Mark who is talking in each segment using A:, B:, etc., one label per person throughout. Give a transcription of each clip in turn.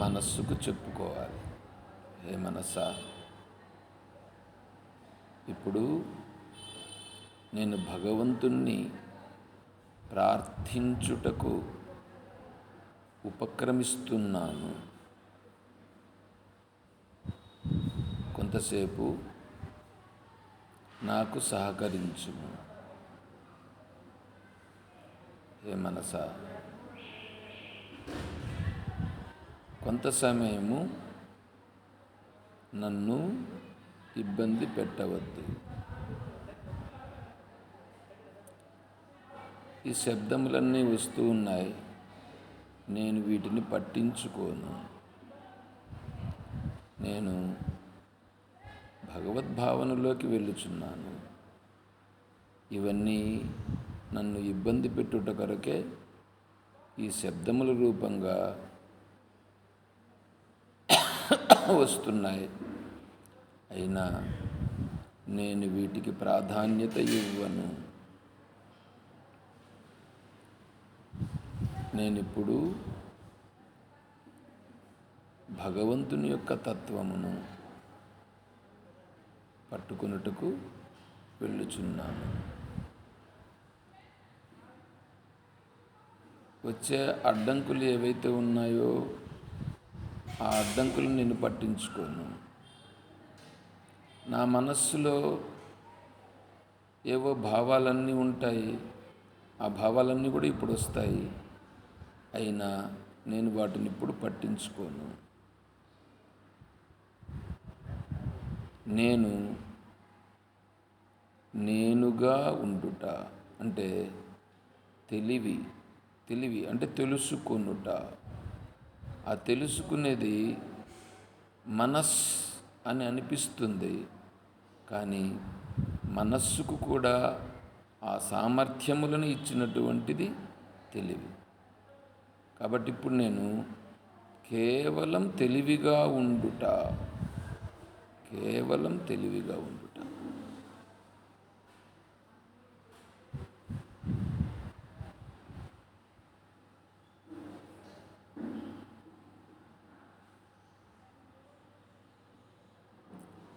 A: మనస్సుకు చెప్పుకోవాలి, హే మనసా, ఇప్పుడు నేను భగవంతుణ్ణి ప్రార్థించుటకు ఉపక్రమిస్తున్నాను. కొంతసేపు నాకు సహకరించుము. హే మనసా, కొంత సమయము నన్ను ఇబ్బంది పెట్టవద్దు. ఈ శబ్దములన్నీ వస్తూ ఉన్నాయి, నేను వీటిని పట్టించుకోను. నేను భగవద్భావనలోకి వెళ్ళుచున్నాను. ఇవన్నీ నన్ను ఇబ్బంది పెట్టుట కొరకే ఈ శబ్దముల రూపంగా వస్తున్నాయి. అయినా నేను వీటికి ప్రాధాన్యత ఇవ్వను. నేనిప్పుడు భగవంతుని యొక్క తత్వమును పట్టుకొనుటకు వెళ్ళుచున్నాను. వచ్చే అడ్డంకులు ఏవైతే ఉన్నాయో ఆ అడ్డంకులు నేను పట్టించుకోను. నా మనస్సులో ఏవో భావాలన్నీ ఉంటాయి, ఆ భావాలన్నీ కూడా ఇప్పుడు వస్తాయి. అయినా నేను వాటిని ఇప్పుడు పట్టించుకోను. నేనుగా ఉండుట అంటే తెలివి అంటే తెలుసుకొనుట. ఆ తెలుసుకునేది మనస్ అని అనిపిస్తుంది, కానీ మనస్సుకు కూడా ఆ సామర్థ్యములను ఇచ్చినటువంటిది తెలివి. కాబట్టి ఇప్పుడు నేను కేవలం తెలివిగా ఉండుట.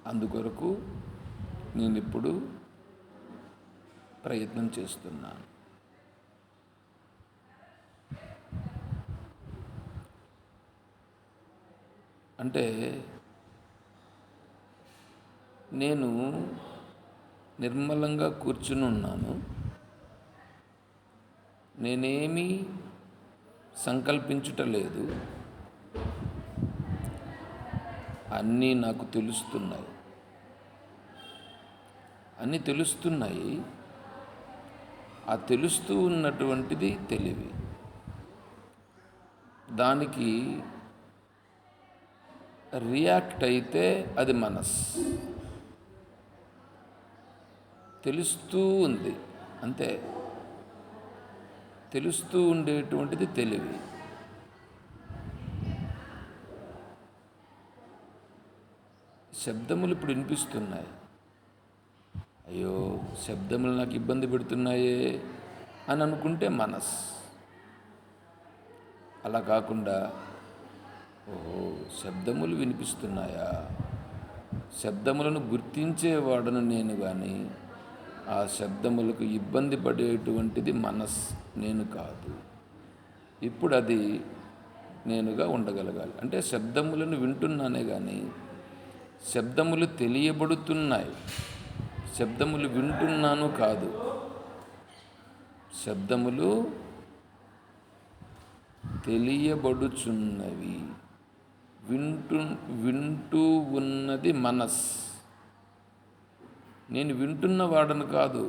A: అందుకొరకు నేను ఇప్పుడు ప్రయత్నం చేస్తున్నాను. అంటే నేను నిర్మలంగా కూర్చుని ఉన్నాను. నేనేమీ సంకల్పించుటలేదు. అన్నీ నాకు తెలుస్తున్నాయి. ఆ తెలుస్తూ ఉన్నటువంటిది తెలివి. దానికి రియాక్ట్ అయితే అది మనస్. తెలుస్తూ ఉంది అంతే. తెలుస్తూ ఉండేటువంటిది తెలివి. శబ్దములు ఇప్పుడు వినిపిస్తున్నాయి. అయ్యో, శబ్దములు నాకు ఇబ్బంది పెడుతున్నాయే అని అనుకుంటే మనస్. అలా కాకుండా ఓహో, శబ్దములు వినిపిస్తున్నాయా, శబ్దములను గుర్తించేవాడను నేను, కానీ ఆ శబ్దములకు ఇబ్బంది పడేటువంటిది మనస్, నేను కాదు. ఇప్పుడు అది నేనుగా ఉండగలగాలి. అంటే శబ్దములను వింటున్నానే కానీ శబ్దములు తెలియబడుతున్నాయి, శబ్దములు వింటున్నాను కాదు. శబ్దములు తెలియబడుచున్నవి. వింటూ ఉన్నది మనస్. నేను వింటున్నవాడను కాదు,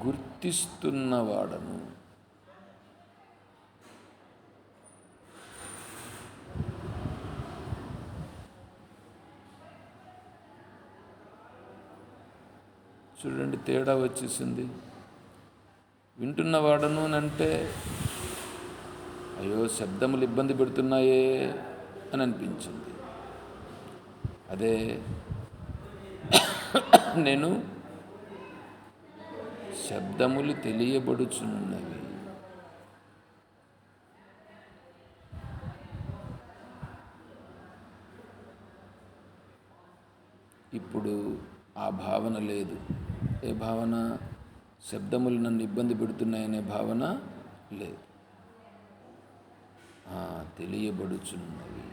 A: గుర్తిస్తున్నవాడను. చూడండి, తేడా వచ్చేసింది. వింటున్నవాడను అంటే అయ్యో, శబ్దములు ఇబ్బంది పెడుతున్నాయే అని అనిపించింది. అదే నేను శబ్దములు తెలియబడుచున్నవి. ఇప్పుడు ఆ భావన లేదు. ఏ భావన? శబ్దములు నన్ను ఇబ్బంది పెడుతున్నాయనే భావన లేదు. తెలియబడుచున్నవి.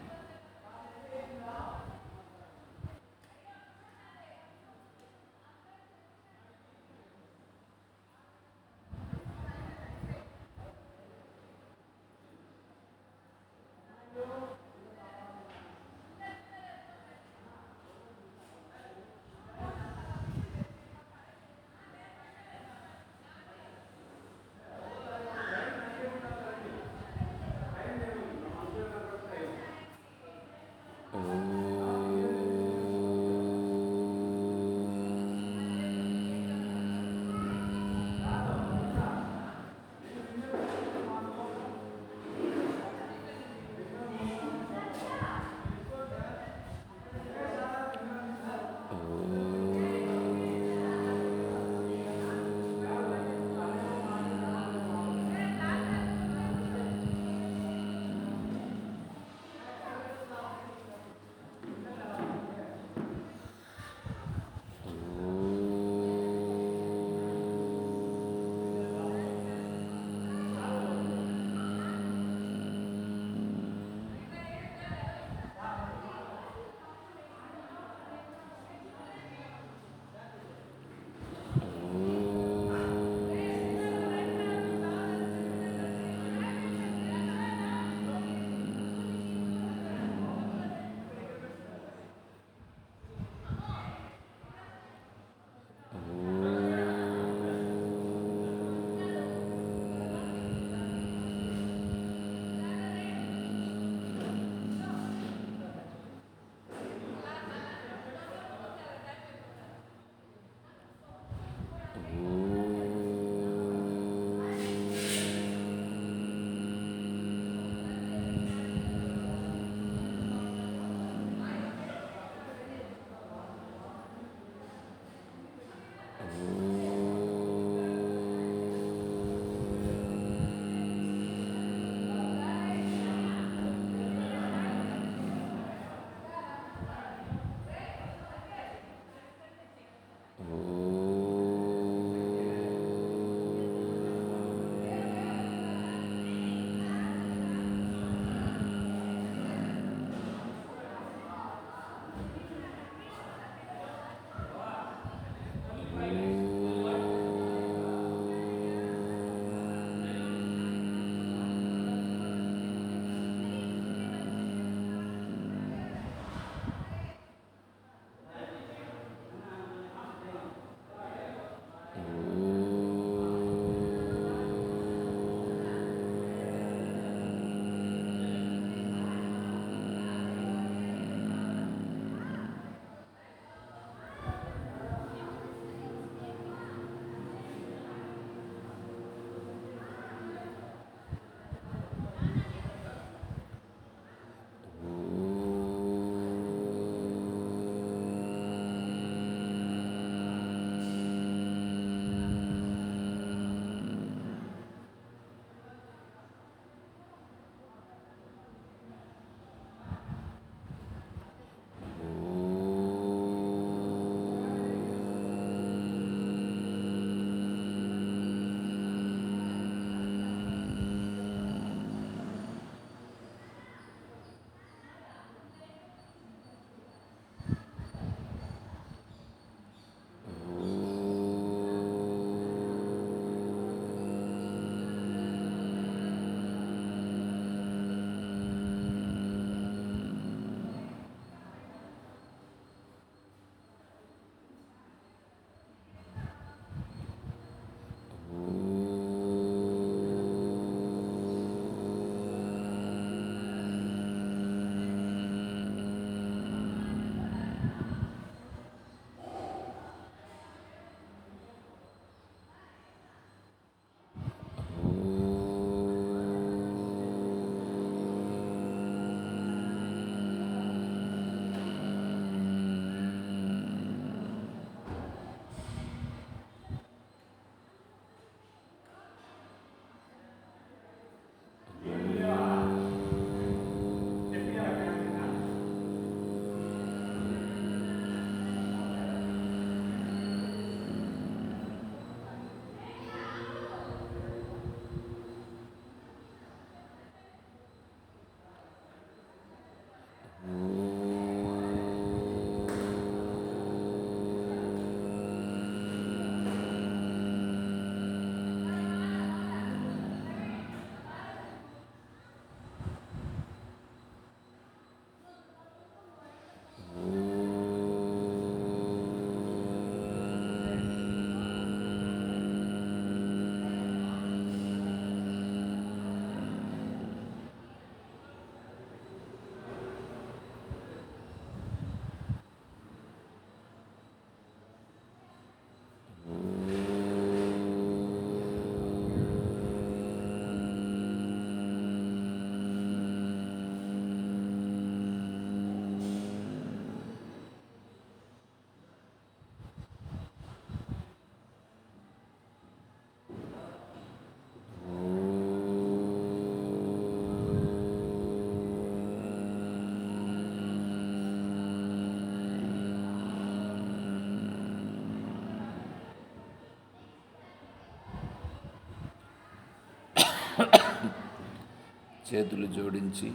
A: చేతులు జోడించి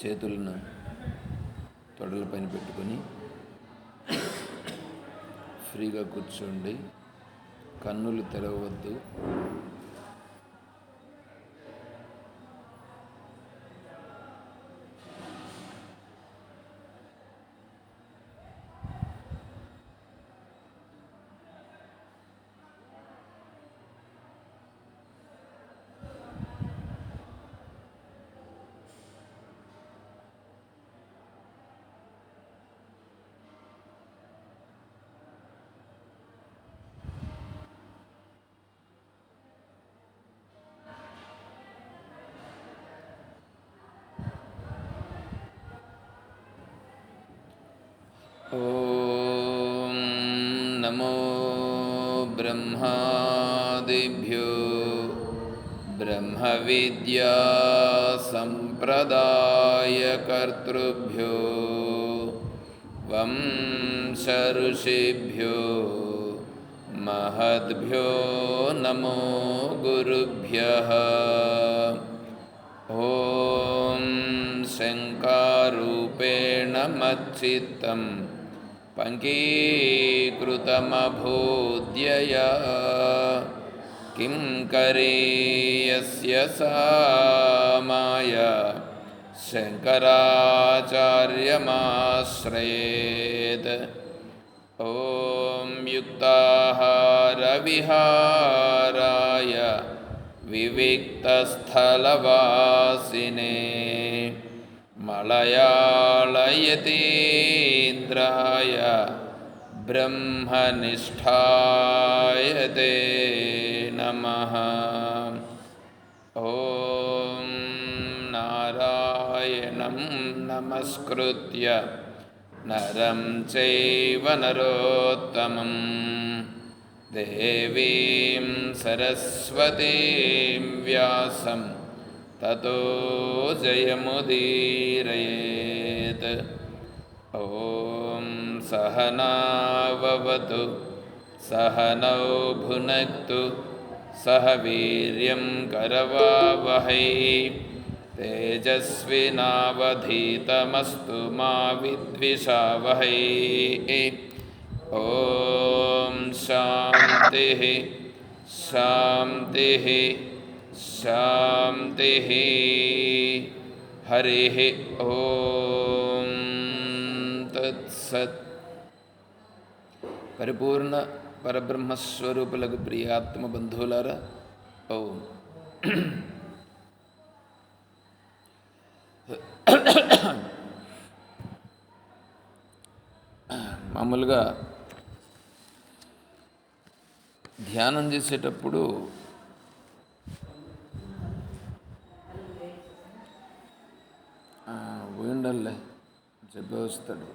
A: చేతులను తొడలపైన పెట్టుకొని ఫ్రీగా కూర్చోండి. కన్నులు తెరవద్దు. ఓం నమో బ్రహ్మాదిభ్యో బ్రహ్మ విద్యా సంప్రదాయకర్తృభ్యో వంశ ఋషిభ్యో మహద్భ్యో నమో గురుభ్యః. ఓం శంకారూపేణ మచ్చిత్తం పంకీకృతమభూద్యయా కిం కరీయస్య సామాయ శంకరాచార్యమాశ్రయేత్. ఓం యుక్తాహార విహారాయ వివిక్తస్థలవాసినే మలయాళయతీంద్రాయ బ్రహ్మనిష్ఠాయ తే నమః. ఓం నారాయణం నమస్కృత్య నరం చైవ నరోత్తమం దేవీం సరస్వతీం వ్యాసం తతో జయముదీరయేత్. ఓం సహనావవతు సహనౌ భునక్తు సహ వీర్యం కరవావహై తేజస్వినావధీతమస్తు మా విద్విషావహై. ఓం శాంతి శాంతి శాంతి. హరి ఓం తత్సత్. పరిపూర్ణ పరబ్రహ్మస్వరూపులకు ప్రియాత్మ బంధువులారా, ఓం. మామూలుగా ధ్యానం చేసేటప్పుడు పోయిండల్లే చెప్పే వస్తాడు.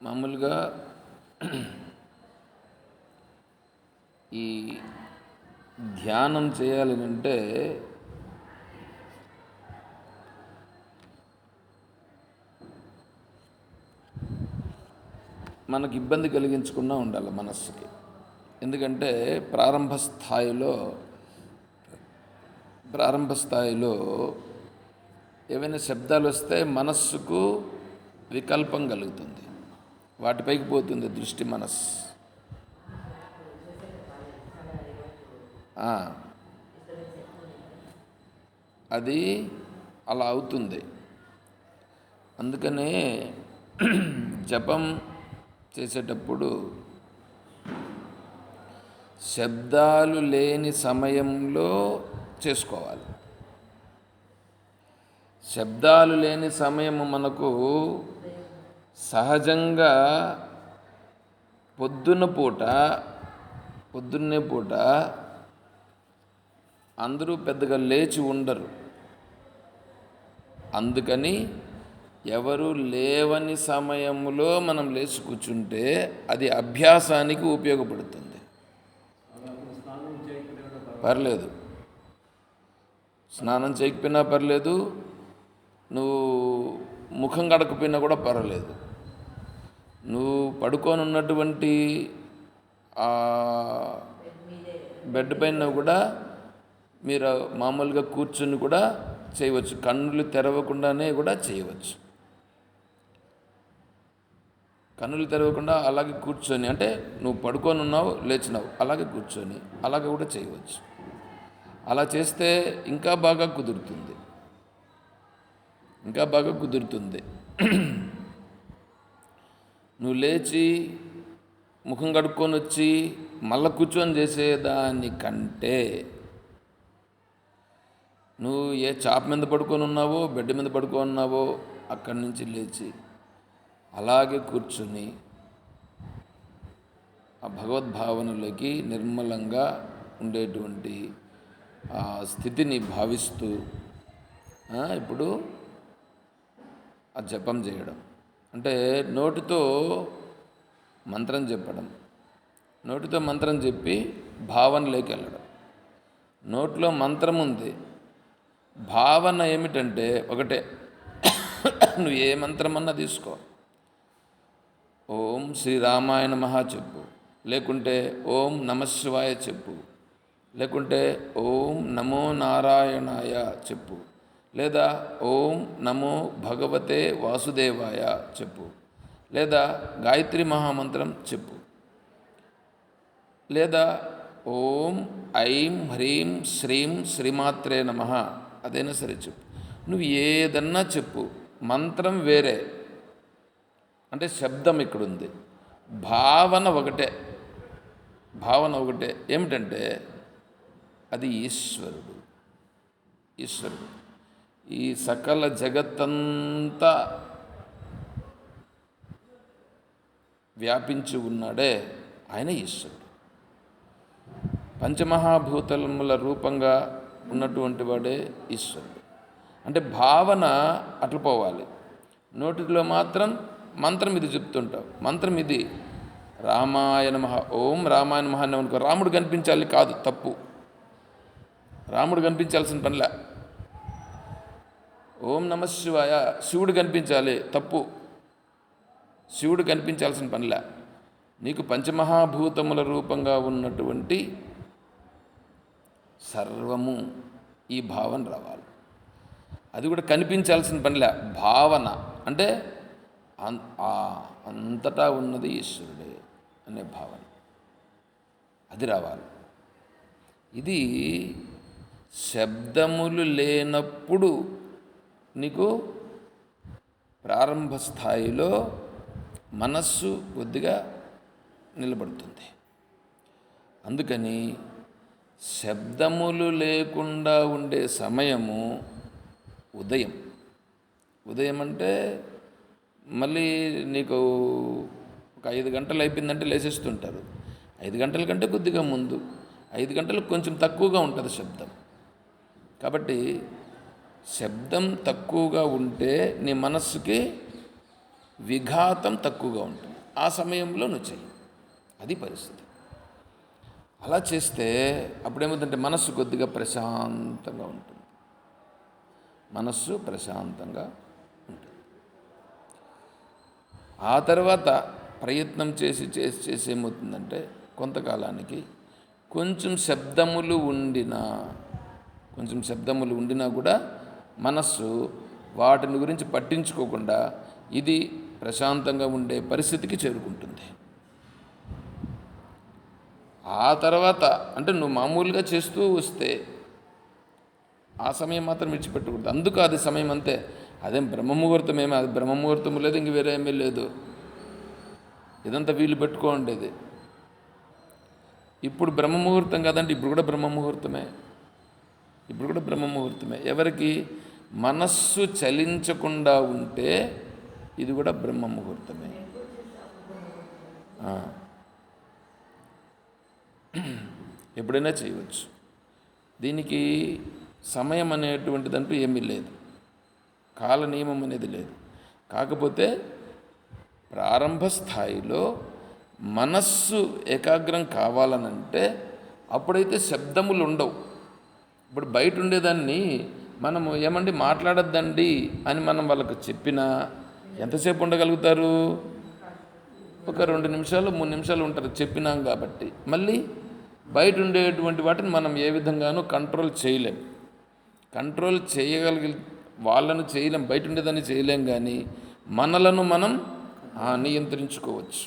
A: మామూలుగా ఈ ధ్యానం చేయాలి అంటే మనకు ఇబ్బంది కలిగించకుండా ఉండాలి మనస్సుకి. ఎందుకంటే ప్రారంభ స్థాయిలో ఏవైనా శబ్దాలు వస్తే మనస్సుకు వికల్పం కలుగుతుంది, వాటిపైకి పోతుంది దృష్టి, మనస్సు. అది అలా అవుతుంది. అందుకనే జపం చేసేటప్పుడు శబ్దాలు లేని సమయంలో చేసుకోవాలి. శబ్దాలు లేని సమయము మనకు సహజంగా పొద్దున్నే పూట అందరూ పెద్దగా లేచి ఉండరు. అందుకని ఎవరు లేవని సమయంలో మనం లేచి కూర్చుంటే అది అభ్యాసానికి ఉపయోగపడుతుంది. పర్లేదు, స్నానం చేయకపోయినా పర్లేదు, నువ్వు ముఖం కడకపోయినా కూడా పర్వాలేదు. నువ్వు పడుకొని ఉన్నటువంటి బెడ్ పైన కూడా మీరు మామూలుగా కూర్చొని కూడా చేయవచ్చు, కన్నులు తెరవకుండానే కూడా చేయవచ్చు. కన్నులు తెరవకుండా అలాగే కూర్చొని, అంటే నువ్వు పడుకొని ఉన్నావు, లేచినావు, అలాగే కూర్చొని అలాగే కూడా చేయవచ్చు. అలా చేస్తే ఇంకా బాగా కుదురుతుంది. నువ్వు లేచి ముఖం కడుక్కొని వచ్చి మళ్ళీ కూర్చొని చేసేదానికంటే నువ్వు ఏ చాప మీద పడుకొని ఉన్నావో, బెడ్ మీద పడుకొని ఉన్నావో అక్కడి నుంచి లేచి అలాగే కూర్చుని ఆ భగవద్భావనలోకి నిర్మలంగా ఉండేటువంటి ఆ స్థితిని భావిస్తూ ఇప్పుడు ఆ జపం చేయడం అంటే నోటితో మంత్రం చెప్పడం, నోటితో మంత్రం చెప్పి భావనలోకి వెళ్ళడం. నోట్లో మంత్రం ఉంది, భావన ఏమిటంటే ఒకటే. నువ్వు ఏ మంత్రమన్నా తీసుకో, ఓం శ్రీరామాయ నమః చెప్పు, లేకుంటే ఓం నమశివాయ చెప్పు, లేకుంటే ఓం నమో నారాయణాయ చెప్పు, లేదా ఓం నమో భగవతే వాసుదేవాయ చెప్పు, లేదా గాయత్రి మహామంత్రం చెప్పు, లేదా ఓం ఐం హ్రీం శ్రీం శ్రీమాత్రే నమః అదైనా సరే చెప్పు. నువ్వు ఏదన్నా చెప్పు, మంత్రం వేరే, అంటే శబ్దం ఇక్కడుంది, భావన ఒకటే. ఏమిటంటే అది ఈశ్వరుడు. ఈ సకల జగత్తంతా వ్యాపించి ఉన్నాడే ఆయన ఈశ్వరుడు. పంచమహాభూతముల రూపంగా ఉన్నటువంటి వాడే ఈశ్వరుడు. అంటే భావన అట్లా పోవాలి. నోటిలో మాత్రం మంత్రం ఇది చెప్తుంటావు, మంత్రం ఇది రామాయ నమః, ఓం రామాయ నమః అని అనుకో, రాముడు కనిపించాలి కాదు, తప్పు. రాముడు కనిపించాల్సిన పనిలే. ఓం నమః శివాయ శివుడు కనిపించాలి, తప్పు. శివుడు కనిపించాల్సిన పనిలే. నీకు పంచమహాభూతముల రూపంగా ఉన్నటువంటి సర్వము ఈ భావన రావాలి. అది కూడా కనిపించాల్సిన పనిలే, భావన అంటే అంతటా ఉన్నది ఈశ్వరుడే అనే భావన, అది రావాలి. ఇది శబ్దములు లేనప్పుడు నీకు ప్రారంభ స్థాయిలో మనస్సు కొద్దిగా నిలబడుతుంది. అందుకని శబ్దములు లేకుండా ఉండే సమయము ఉదయం అంటే మళ్ళీ నీకు ఒక 5 గంటలు అయిపోయిందంటే లేచేస్తుంటారు. 5 గంటల కంటే కొద్దిగా ముందు, 5 గంటలకు కొంచెం తక్కువగా ఉంటుంది శబ్దం. కాబట్టి శబ్దం తక్కువగా ఉంటే నీ మనస్సుకి విఘాతం తక్కువగా ఉంటుంది. ఆ సమయంలో నువ్వు చెయ్యి, అది పరిస్థితి. అలా చేస్తే అప్పుడేమవుతుందంటే మనస్సు కొద్దిగా ప్రశాంతంగా ఉంటుంది. ఆ తర్వాత ప్రయత్నం చేసి చేసి చేసి ఏమవుతుందంటే కొంతకాలానికి కొంచెం శబ్దములు ఉండినా కూడా మనస్సు వాటిని గురించి పట్టించుకోకుండా ఇది ప్రశాంతంగా ఉండే పరిస్థితికి చేరుకుంటుంది. ఆ తర్వాత అంటే నువ్వు మామూలుగా చేస్తూ వస్తే ఆ సమయం మాత్రం విడిచిపెట్టకూడదు. అందుకు అది సమయం అంతే. అదేం బ్రహ్మముహూర్తం ఏమీ, అది బ్రహ్మముహూర్తం లేదు, ఇంక వేరే ఏమీ లేదు. ఇదంతా వీలు పెట్టుకోండేది. ఇప్పుడు బ్రహ్మముహూర్తం కాదంటే ఇప్పుడు కూడా బ్రహ్మముహూర్తమే. ఎవరికి మనస్సు చలించకుండా ఉంటే ఇది కూడా బ్రహ్మముహూర్తమే. ఎప్పుడైనా చేయవచ్చు. దీనికి సమయం అనేటువంటిదంటూ ఏమీ లేదు, కాల నియమం అనేది లేదు. కాకపోతే ప్రారంభ స్థాయిలో మనస్సు ఏకాగ్రం కావాలనంటే అప్పుడైతే శబ్దములు ఉండవు. ఇప్పుడు బయట ఉండేదాన్ని మనము ఏమండి మాట్లాడద్దండి అని మనం వాళ్ళకు చెప్పినా ఎంతసేపు ఉండగలుగుతారు? ఒక 2 నిమిషాలు 3 నిమిషాలు ఉంటారు చెప్పినాం కాబట్టి. మళ్ళీ బయట ఉండేటువంటి వాటిని మనం ఏ విధంగానూ కంట్రోల్ చేయలేం. కంట్రోల్ వాళ్ళను చేయలేం, బయట ఉండేదాన్ని చేయలేం, కానీ మనలను మనం నియంత్రించుకోవచ్చు.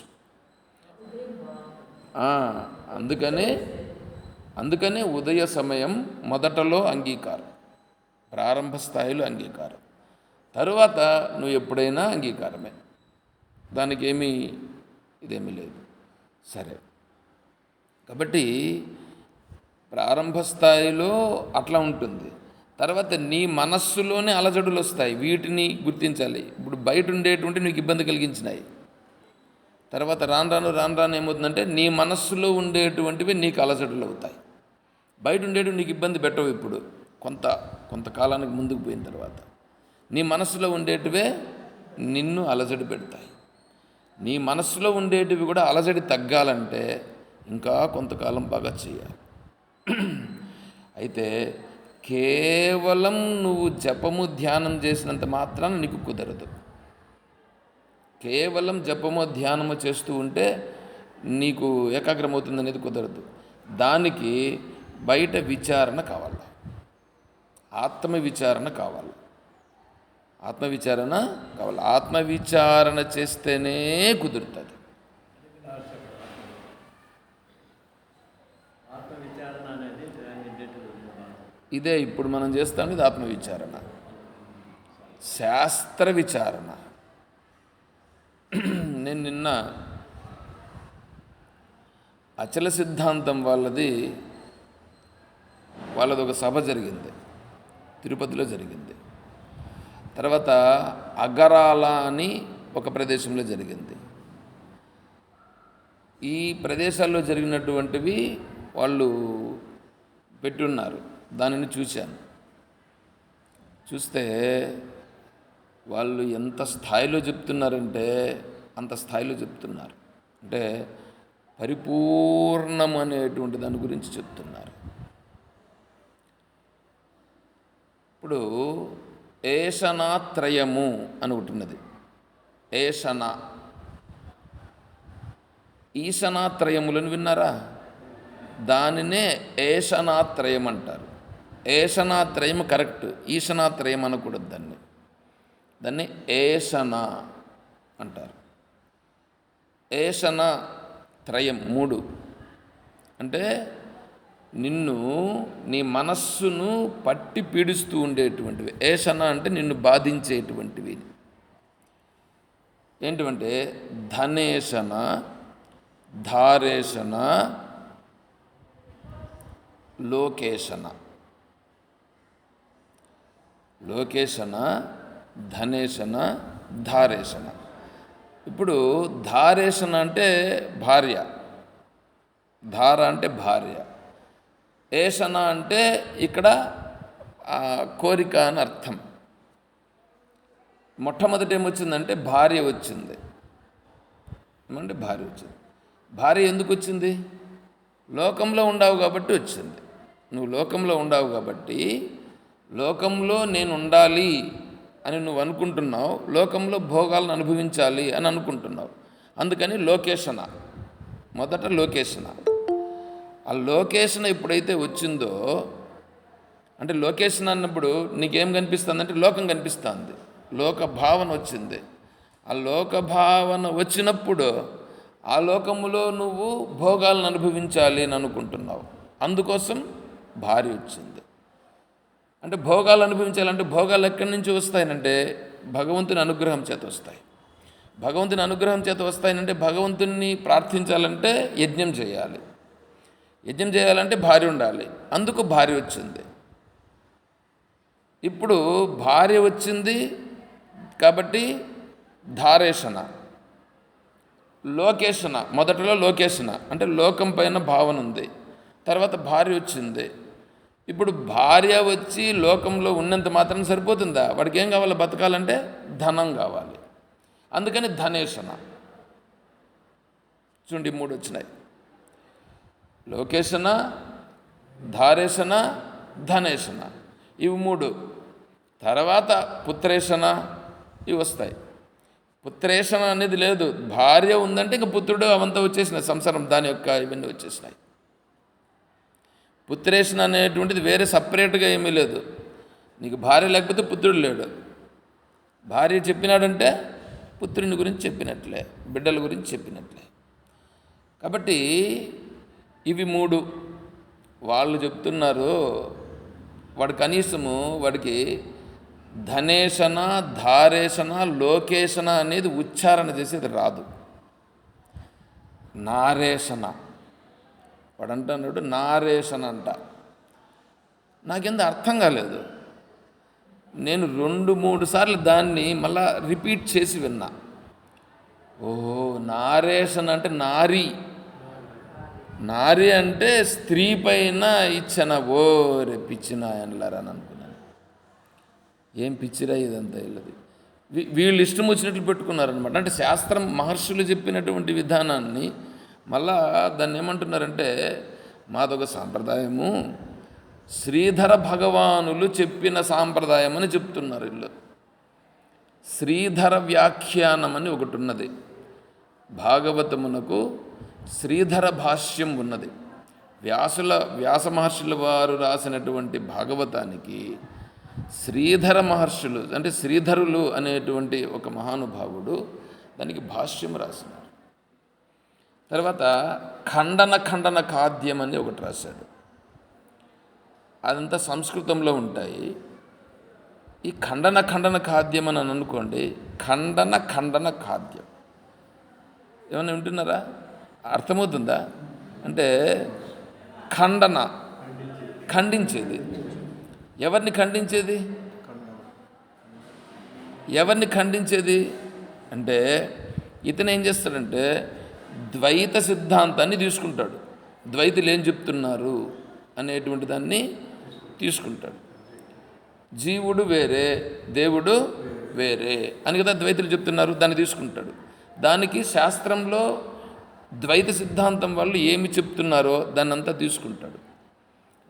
A: అందుకనే ఉదయ సమయం మొదటలో అంగీకారం, ప్రారంభ స్థాయిలో అంగీకారం, తరువాత నువ్వు ఎప్పుడైనా అంగీకారమే, దానికి ఇదేమీ లేదు. సరే, కాబట్టి ప్రారంభ స్థాయిలో అట్లా ఉంటుంది. తర్వాత నీ మనస్సులోనే అలజడులు వస్తాయి, వీటిని గుర్తించాలి. ఇప్పుడు బయట ఉండేటువంటి నీకు ఇబ్బంది కలిగించినాయి, తర్వాత రాను ఏమవుతుందంటే నీ మనస్సులో ఉండేటువంటివి నీకు అలజడులు అవుతాయి. బయట ఉండేటివి నీకు ఇబ్బంది పెట్టవు. ఇప్పుడు కొంతకాలానికి ముందుకు పోయిన తర్వాత నీ మనస్సులో ఉండేటివే నిన్ను అలజడి పెడతాయి. నీ మనస్సులో ఉండేటివి కూడా అలజడి తగ్గాలంటే ఇంకా కొంతకాలం బాగా చేయాలి. అయితే కేవలం నువ్వు జపము ధ్యానం చేసినంత మాత్రాన నీకు కుదరదు. కేవలం జపము ధ్యానము చేస్తూ ఉంటే నీకు ఏకాగ్రమవుతుంది అనేది కుదరదు. దానికి బయట విచారణ కావాలి, ఆత్మవిచారణ కావాలి. ఆత్మవిచారణ చేస్తేనే కుదురుతుంది. ఇదే ఇప్పుడు మనం చేస్తాం, ఇది ఆత్మవిచారణ. శాస్త్ర విచారణ. నేను నిన్న అచల సిద్ధాంతం వాళ్ళది ఒక సభ జరిగింది, తిరుపతిలో జరిగింది. తర్వాత అగరాల అని ఒక ప్రదేశంలో జరిగింది. ఈ ప్రదేశాల్లో జరిగినటువంటివి వాళ్ళు పెట్టున్నారు, దానిని చూశాను. చూస్తే వాళ్ళు ఎంత స్థాయిలో చెప్తున్నారంటే అంత స్థాయిలో చెప్తున్నారు. అంటే పరిపూర్ణం అనేటువంటి దాని గురించి చెప్తున్నారు. ఇప్పుడు ఏషణాత్రయము అని ఒకటి ఉన్నది. ఈశనాత్రయములను విన్నారా? దానినే ఏషణాత్రయం అంటారు. ఏషణాత్రయం కరెక్ట్, ఈశనాత్రయం అనకూడదు. దాన్ని ఏషణ అంటారు. ఏషణ త్రయం 3 అంటే నిన్ను, నీ మనస్సును పట్టి పీడిస్తూ ఉండేటువంటివి. ఏషణ అంటే నిన్ను బాధించేటువంటివి ఏంటివంటే ధనేషణ, ధారేషణ, లోకేషణ. ధనేషణ, ధారేషణ. ఇప్పుడు ధారేషణ అంటే భార్య, ధార అంటే భార్య, ఏషణ అంటే ఇక్కడ కోరిక అని అర్థం. మొట్టమొదటి ఏమొచ్చిందంటే భార్య వచ్చింది. ఏమంటే భార్య వచ్చింది. భార్య ఎందుకు వచ్చింది? లోకంలో ఉండావు కాబట్టి వచ్చింది. నువ్వు లోకంలో ఉండావు కాబట్టి లోకంలో నేను ఉండాలి అని నువ్వు అనుకుంటున్నావు, లోకంలో భోగాలను అనుభవించాలి అని అనుకుంటున్నావు. అందుకని లోకేషణ, మొదట లోకేషణ. ఆ లోకేషణ ఎప్పుడైతే వచ్చిందో, అంటే లోకేషణ అన్నప్పుడు నీకేం కనిపిస్తుంది అంటే లోకం కనిపిస్తుంది, లోక భావన వచ్చింది. ఆ లోక భావన వచ్చినప్పుడు ఆ లోకములో నువ్వు భోగాలను అనుభవించాలి అని అనుకుంటున్నావు. అందుకోసం భార్య వచ్చింది. అంటే భోగాలు అనుభవించాలంటే భోగాలు ఎక్కడి నుంచి వస్తాయనంటే భగవంతుని అనుగ్రహం చేత వస్తాయి. భగవంతుని అనుగ్రహం చేత వస్తాయనంటే భగవంతుని ప్రార్థించాలంటే యజ్ఞం చేయాలి. యజ్ఞం చేయాలంటే భార్య ఉండాలి. అందుకు భార్య వచ్చింది. ఇప్పుడు భార్య వచ్చింది కాబట్టి ధారేషణ, లోకేషణ. మొదటలో లోకేషణ అంటే లోకం పైన భావన ఉంది. తర్వాత భార్య వచ్చింది. ఇప్పుడు భార్య వచ్చి లోకంలో ఉన్నంత మాత్రం సరిపోతుందా? వాడికి ఏం కావాలి? బతకాలంటే ధనం కావాలి. అందుకని ధనేషణ. చూడండి, 3 వచ్చినాయి: లోకేషణ, ధారేషణ, ధనేషణ. ఇవి 3. తర్వాత పుత్రేషణ, ఇవి వస్తాయి. పుత్రేషణ అనేది లేదు. భార్య ఉందంటే ఇంక పుత్రుడు అవంతా వచ్చేసినాయి, సంసారం దాని యొక్క ఇవన్నీ వచ్చేసినాయి. పుత్రేషణ అనేటువంటిది వేరే సపరేట్గా ఏమీ లేదు. నీకు భార్య లేకపోతే పుత్రుడు లేడు. భార్య చెప్పినాడంటే పుత్రుని గురించి చెప్పినట్లే, బిడ్డల గురించి చెప్పినట్లే. కాబట్టి ఇవి 3 వాళ్ళు చెప్తున్నారు. వాడు కనీసము వాడికి ధనేషణ, ధారేషణ, లోకేషణ అనేది ఉచ్చారణ చేసేది రాదు. నారేషణ వాడు అంటున్నాడు, నారేషణ అంట. నాకెంత అర్థం కాలేదు. నేను 2-3 సార్లు దాన్ని మళ్ళా రిపీట్ చేసి విన్నా. ఓహో, నారేషణ అంటే నారీ, నారీ అంటే స్త్రీ పైన ఇచ్చిన. ఓ రే పిచ్చిన అనలారా అని అనుకున్నాను. ఏం పిచ్చిరా ఇదంతా వీళ్ళది. వీళ్ళు ఇష్టం వచ్చినట్లు పెట్టుకున్నారనమాట. అంటే శాస్త్రం, మహర్షులు చెప్పినటువంటి విధానాన్ని మళ్ళా దాన్ని ఏమంటున్నారంటే మాదొక సాంప్రదాయము, శ్రీధర భగవానులు చెప్పిన సాంప్రదాయం అని చెప్తున్నారు వీళ్ళు. శ్రీధర వ్యాఖ్యానం అని ఒకటి ఉన్నది. భాగవతమునకు శ్రీధర భాష్యం ఉన్నది. వ్యాస మహర్షుల వారు రాసినటువంటి భాగవతానికి శ్రీధర మహర్షులు, అంటే శ్రీధరులు అనేటువంటి ఒక మహానుభావుడు దానికి భాష్యం రాసినారు. తర్వాత ఖండన ఖాద్యం అని ఒకటి రాశాడు. అదంతా సంస్కృతంలో ఉంటాయి. ఈ ఖండన ఖాద్యం అని అనుకోండి, ఖండన ఖాద్యం ఏమన్నా వింటున్నారా? అర్థమవుతుందా? అంటే ఖండన, ఖండించేది. ఎవరిని ఖండించేది? ఎవరిని ఖండించేది అంటే ఇతను ఏం చేస్తాడంటే ద్వైత సిద్ధాంతాన్ని తీసుకుంటాడు. ద్వైతులు ఏం చెప్తున్నారు అనేటువంటి దాన్ని తీసుకుంటాడు. జీవుడు వేరే, దేవుడు వేరే అని కదా ద్వైతులు చెప్తున్నారు. దాన్ని తీసుకుంటాడు. దానికి శాస్త్రంలో ద్వైత సిద్ధాంతం వాళ్ళు ఏమి చెప్తున్నారో దాన్ని అంతా తీసుకుంటాడు.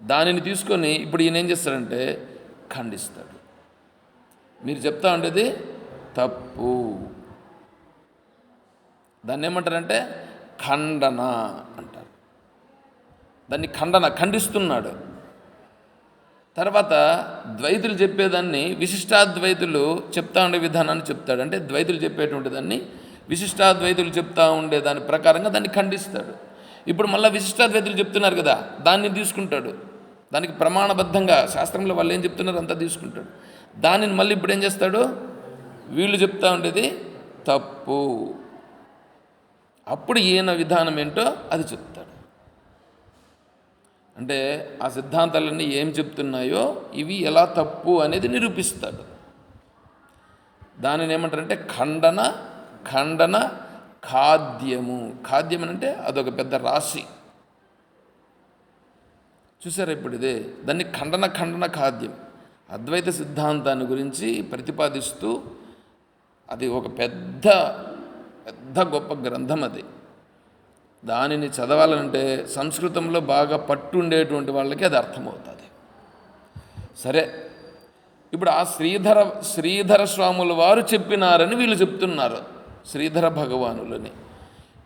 A: దానిని తీసుకొని ఇప్పుడు ఈయన ఏం చేస్తాడంటే ఖండిస్తాడు. మీరు చెప్తా ఉండేది తప్పు. దాన్ని ఏమంటారంటే ఖండన అంటారు. దాన్ని ఖండిస్తున్నాడు. తర్వాత ద్వైతులు చెప్పేదాన్ని విశిష్టాద్వైతులు చెప్తా ఉండే విధానాన్ని చెప్తాడు. అంటే ద్వైతులు చెప్పేటువంటి దాన్ని విశిష్టాద్వైతులు చెప్తా ఉండే దాని ప్రకారంగా దాన్ని ఖండిస్తాడు. ఇప్పుడు మళ్ళీ విశిష్టాద్వైతులు చెప్తున్నారు కదా, దాన్ని తీసుకుంటాడు. దానికి ప్రమాణబద్ధంగా శాస్త్రంలో వాళ్ళు ఏం చెప్తున్నారు అంతా తీసుకుంటాడు. దానిని మళ్ళీ ఇప్పుడు ఏం చేస్తాడు? వీళ్ళు చెప్తా ఉండేది తప్పు. అప్పుడు ఈయన విధానం ఏంటో అది చెప్తాడు. అంటే ఆ సిద్ధాంతాలన్నీ ఏం చెప్తున్నాయో ఇవి ఎలా తప్పు అనేది నిరూపిస్తాడు. దానిని ఏమంటారంటే ఖండన ఖాద్యము. ఖాద్యం అంటే అదొక పెద్ద రాశి. చూసారా ఇప్పుడు ఇదే? దాన్ని ఖండన ఖాద్యం. అద్వైత సిద్ధాంతాన్ని గురించి ప్రతిపాదిస్తూ అది ఒక పెద్ద గొప్ప గ్రంథం. అది దానిని చదవాలంటే సంస్కృతంలో బాగా పట్టుండేటువంటి వాళ్ళకి అది అర్థమవుతుంది. సరే, ఇప్పుడు ఆ శ్రీధర స్వాముల వారు చెప్పినారని వీళ్ళు చెప్తున్నారు, శ్రీధర భగవానులని.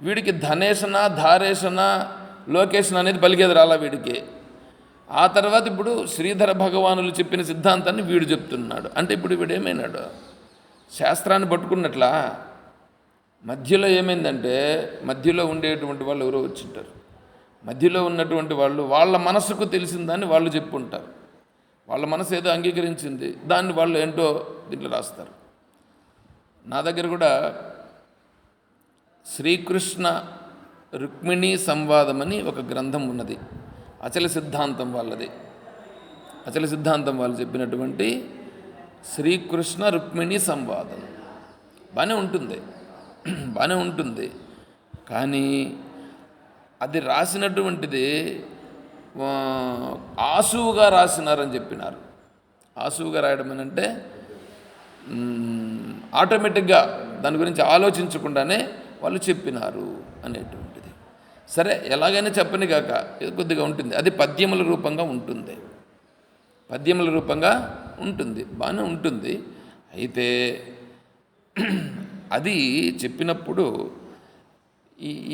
A: వీడికి ధనేశన, ధారేశన, లోకేశన అనేది పలికేది రాలా వీడికి. ఆ తర్వాత ఇప్పుడు శ్రీధర భగవానులు చెప్పిన సిద్ధాంతాన్ని వీడు చెప్తున్నాడు. అంటే ఇప్పుడు వీడు ఏమైనాడు? శాస్త్రాన్ని పట్టుకున్నట్లా. మధ్యలో ఏమైందంటే, మధ్యలో ఉండేటువంటి వాళ్ళు ఎవరో వచ్చింటారు. మధ్యలో ఉన్నటువంటి వాళ్ళు వాళ్ళ మనసుకు తెలిసిన దాన్ని వాళ్ళు చెప్పుకుంటారు. వాళ్ళ మనసు ఏదో అంగీకరించింది, దాన్ని వాళ్ళు ఏంటో దీంట్లో రాస్తారు. నా దగ్గర కూడా శ్రీకృష్ణ రుక్మిణీ సంవాదం అని ఒక గ్రంథం ఉన్నది. అచల సిద్ధాంతం వాళ్ళది. అచల సిద్ధాంతం వాళ్ళు చెప్పినటువంటి శ్రీకృష్ణ రుక్మిణీ సంవాదం బాగానే ఉంటుంది. కానీ అది రాసినటువంటిది ఆసువుగా రాసినారని చెప్పినారు. ఆసువుగా రాయడం అని అంటే ఆటోమేటిక్గా దాని గురించి ఆలోచించకుండానే వాళ్ళు చెప్పినారు అనేటువంటిది. సరే, ఎలాగైనా చెప్పని కాక కొద్దిగా ఉంటుంది. అది పద్యముల రూపంగా ఉంటుంది. బాగానే ఉంటుంది. అయితే అది చెప్పినప్పుడు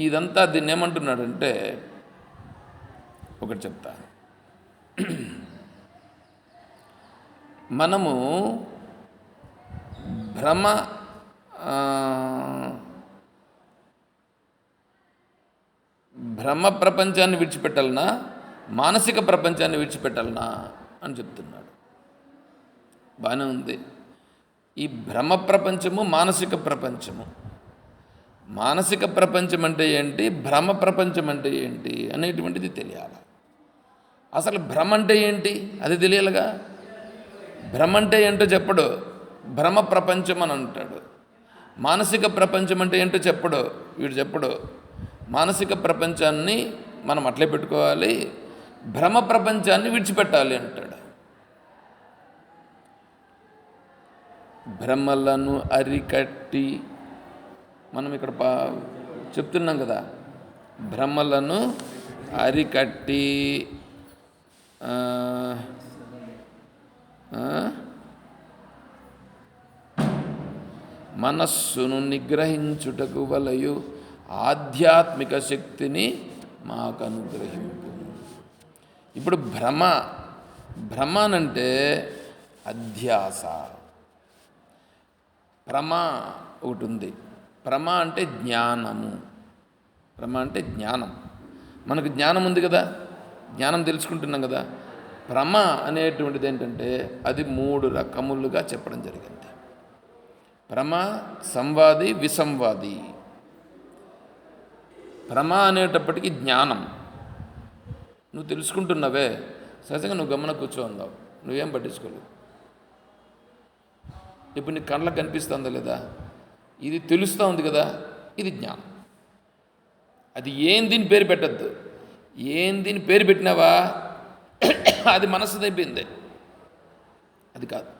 A: ఇదంతా దీన్ని ఏమంటున్నాడంటే, ఒకటి చెప్తా. మనము భ్రమ ప్రపంచాన్ని విడిచిపెట్టాలనా, మానసిక ప్రపంచాన్ని విడిచిపెట్టాలనా అని చెప్తున్నాడు. బాగానే ఉంది. ఈ భ్రమ ప్రపంచము, మానసిక ప్రపంచము. మానసిక ప్రపంచం అంటే ఏంటి, భ్రమ ప్రపంచం అంటే ఏంటి అనేటువంటిది తెలియాలి. అసలు భ్రమ అంటే ఏంటి అది తెలియాలిగా. భ్రమ అంటే ఏంటో చెప్పడు, భ్రమ ప్రపంచం అని అంటాడు. మానసిక ప్రపంచం అంటే ఏంటో వీడు చెప్పడు. మానసిక ప్రపంచాన్ని మనం అట్లే పెట్టుకోవాలి, భ్రమ ప్రపంచాన్ని విడిచిపెట్టాలి అంటాడు. భ్రమలను అరికట్టి, మనం ఇక్కడ చెప్తున్నాం కదా, భ్రమలను అరికట్టి మనస్సును నిగ్రహించుటకు వలయు ఆధ్యాత్మిక శక్తిని మాకు అనుగ్రహింపు. ఇప్పుడు భ్రమ అంటే అధ్యాస. ప్రమ ఒకటి ఉంది. ప్రమ అంటే జ్ఞానము. మనకు జ్ఞానం ఉంది కదా, జ్ఞానం తెలుసుకుంటున్నాం కదా. ప్రమ అనేటువంటిది ఏంటంటే అది 3 రకములుగా చెప్పడం జరిగింది. ప్రమ, సంవాది, విసంవాది. ప్రమ అనేటప్పటికీ జ్ఞానం. నువ్వు తెలుసుకుంటున్నావే, సహజంగా నువ్వు గమన కూర్చోందావు, నువ్వేం పట్టించుకోలేవు. ఇప్పుడు నీ కళ్ళకు కనిపిస్తుందా లేదా, ఇది తెలుస్తూ ఉంది కదా, ఇది జ్ఞానం. అది దీని పేరు పెట్టద్దు. దీని పేరు పెట్టినావా అది మనస్సుది అయిపోయింది. అది కాదు.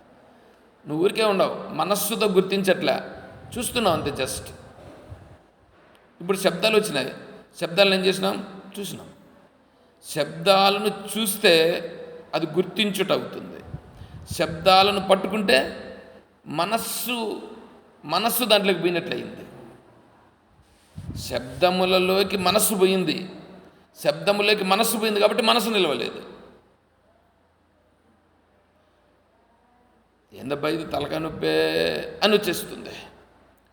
A: నువ్వు ఊరికే ఉండవు, మనస్సుతో గుర్తించట్లే, చూస్తున్నావు అంతే. జస్ట్ ఇప్పుడు శబ్దాలు వచ్చినాయి, శబ్దాలను ఏం చేసినాం, చూసినాం. శబ్దాలను చూస్తే అది గుర్తించుట అవుతుంది. శబ్దాలను పట్టుకుంటే మనస్సు దాంట్లోకి పోయినట్లయింది. శబ్దములలోకి మనస్సు పోయింది. శబ్దములోకి మనస్సు పోయింది కాబట్టి మనసు నిలవలేదు. ఏందబ్బా ఇది తలకాయ నొప్పే అని వచ్చేస్తుంది.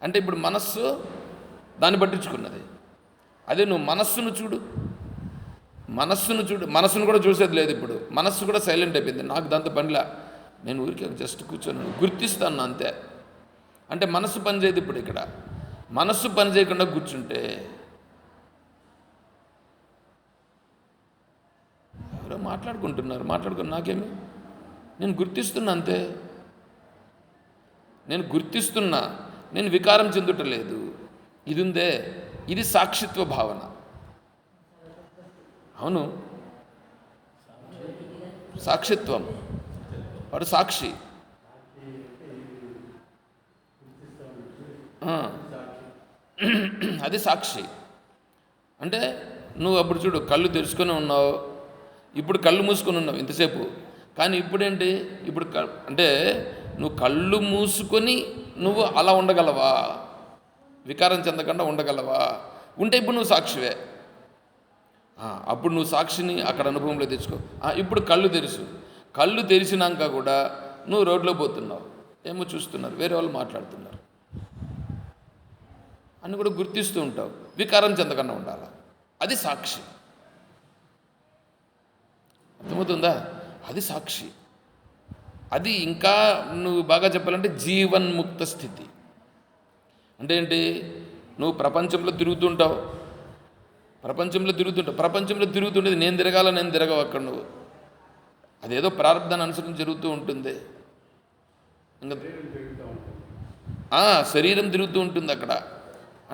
A: అంటే ఇప్పుడు మనస్సు దాన్ని పట్టించుకున్నది. అదే నువ్వు మనస్సును చూడు, మనస్సును కూడా చూసేది లేదు. ఇప్పుడు మనస్సు కూడా సైలెంట్ అయిపోయింది. నాకు దాంతో పనిలా, నేను ఊరికే జస్ట్ కూర్చొని గుర్తిస్తాను అంతే. అంటే మనస్సు పని చేయదు. ఇప్పుడు ఇక్కడ మనస్సు పని చేయకుండా కూర్చుంటే ఎవరో మాట్లాడుకుని నాకేమి, నేను గుర్తిస్తున్నా అంతే. నేను వికారం చెందుటలేదు. ఇది ఉందే, ఇది సాక్షిత్వ భావన. అవును, సాక్షిత్వం. వాడు సాక్షి. అది సాక్షి. అంటే నువ్వు అప్పుడు చూడు, కళ్ళు తెరుచుకొని ఉన్నావు, ఇప్పుడు కళ్ళు మూసుకొని ఉన్నావు ఇంతసేపు. కానీ ఇప్పుడేంటి, అంటే నువ్వు కళ్ళు మూసుకొని నువ్వు అలా ఉండగలవా, వికారం చెందకుండా ఉండగలవా? ఉంటే ఇప్పుడు నువ్వు సాక్షివే. అప్పుడు నువ్వు సాక్షిని అక్కడ అనుభవంలో తెచ్చుకో. ఇప్పుడు కళ్ళు తెరుసు. కళ్ళు తెరిచినాక కూడా నువ్వు రోడ్లో పోతున్నావు, ఏమో చూస్తున్నారు, వేరే వాళ్ళు మాట్లాడుతున్నారు అని కూడా గుర్తిస్తూ ఉంటావు. వికారం చెందకుండా ఉండాలి. అది సాక్షి. అర్థమవుతుందా? అది సాక్షి. అది ఇంకా నువ్వు బాగా చెప్పాలంటే జీవన్ముక్త స్థితి. అంటే ఏంటి? నువ్వు ప్రపంచంలో తిరుగుతుంటావు. ప్రపంచంలో తిరుగుతుండేది నేను తిరగాల, నేను తిరగవు అక్కడ. నువ్వు అదేదో ప్రారంధాన్ని అనుసరించి జరుగుతూ ఉంటుంది. ఇంకా శరీరం తిరుగుతూ ఉంటుంది అక్కడ.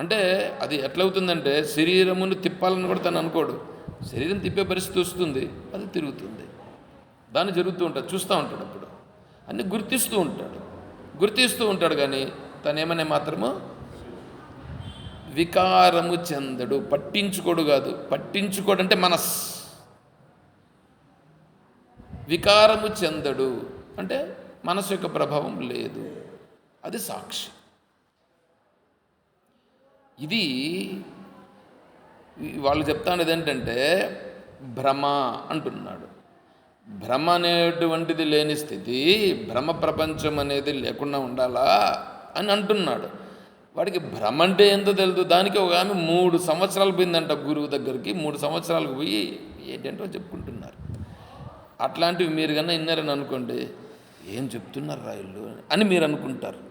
A: అంటే అది ఎట్లవుతుందంటే శరీరమును తిప్పాలని కూడా తను అనుకోడు. శరీరం తిప్పే పరిస్థితి వస్తుంది, అది తిరుగుతుంది, దాన్ని జరుగుతూ ఉంటాడు, చూస్తూ ఉంటాడు. అప్పుడు అన్నీ గుర్తిస్తూ ఉంటాడు కానీ తనేమనే మాత్రము వికారము చెందడు. పట్టించుకోడు కాదు, పట్టించుకోడంటే మనస్సు. వికారము చెందడు అంటే మనసు యొక్క ప్రభావం లేదు. అది సాక్షి. ఇది వాళ్ళు చెప్తానేది ఏంటంటే భ్రమ అంటున్నాడు. భ్రమ అనేటువంటిది లేని స్థితి, భ్రమ ప్రపంచం అనేది లేకుండా ఉండాలా అని అంటున్నాడు. వాడికి భ్రమ అంటే ఎంతో తెలుదు. దానికి ఒక ఆమె 3 సంవత్సరాలు పోయిందంట గురువు దగ్గరికి. 3 సంవత్సరాలకు పోయి ఏంటంటో చెప్పుకుంటున్నారు. అట్లాంటివి మీరు కన్నా విన్నారని అనుకోండి, ఏం చెప్తున్నారు రాయిళ్ళు అని మీరు అనుకుంటారు.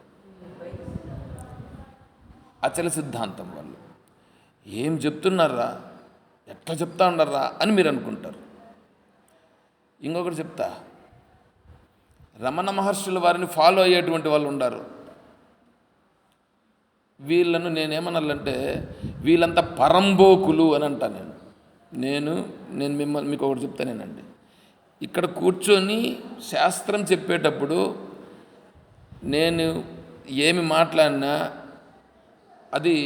A: అచల సిద్ధాంతం వాళ్ళు ఏం చెప్తున్నారా, ఎట్లా చెప్తా ఉన్నారా అని మీరు అనుకుంటారు. ఇంకొకటి చెప్తా, రమణ మహర్షుల వారిని ఫాలో అయ్యేటువంటి వాళ్ళు ఉన్నారు. వీళ్ళను నేనేమనాలంటే వీళ్ళంతా పరంబోకులు అని అంటాను నేను మిమ్మల్ని మీకు ఒకటి చెప్తానేనండి. ఇక్కడ కూర్చొని శాస్త్రం చెప్పేటప్పుడు నేను ఏమి మాట్లాడినా అది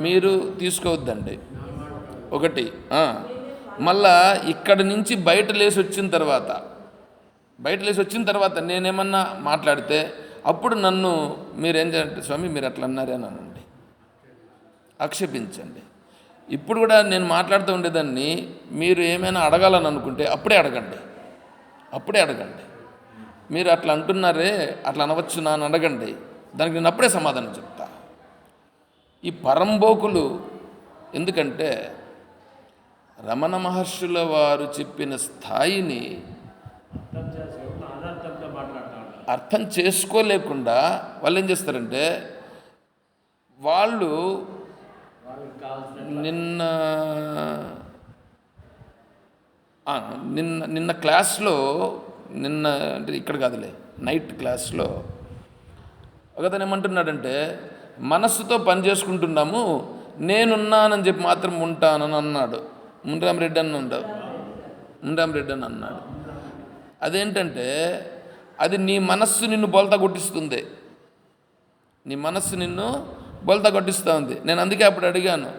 A: మీరు తీసుకోవద్దండి. ఒకటి మళ్ళా ఇక్కడి నుంచి బయట లేసి వచ్చిన తర్వాత నేనేమన్నా మాట్లాడితే అప్పుడు నన్ను మీరేం చేయాలంటే స్వామి మీరు అట్లా అన్నారే అని అనండి, ఆక్షేపించండి. ఇప్పుడు కూడా నేను మాట్లాడుతూ ఉండేదాన్ని మీరు ఏమైనా అడగాలని అనుకుంటే అప్పుడే అడగండి. మీరు అట్లా అంటున్నారే, అట్లా అనవచ్చునా అని అడగండి, దానికి నేను అప్పుడే సమాధానం చెప్తా. ఈ పరంబోకులు ఎందుకంటే రమణ మహర్షుల వారు చెప్పిన స్థాయిని అర్థం చేసుకోలేకుండా వాళ్ళు ఏం చేస్తారంటే వాళ్ళు నిన్న క్లాస్లో అంటే ఇక్కడ కాదులే, నైట్ క్లాస్లో ఒకతను ఏమంటున్నాడంటే మనస్సుతో పని చేసుకుంటున్నాము, నేనున్నానని చెప్పి మాత్రం ఉంటానని అన్నాడు. ముండ్రామరెడ్డి అని అన్నాడు. అదేంటంటే అది నీ మనస్సు నిన్ను బోల్తా కొట్టిస్తుంది. నీ మనస్సు నిన్ను బోల్తా కొట్టిస్తూ ఉంది. నేను అందుకే అప్పుడు అడిగాను,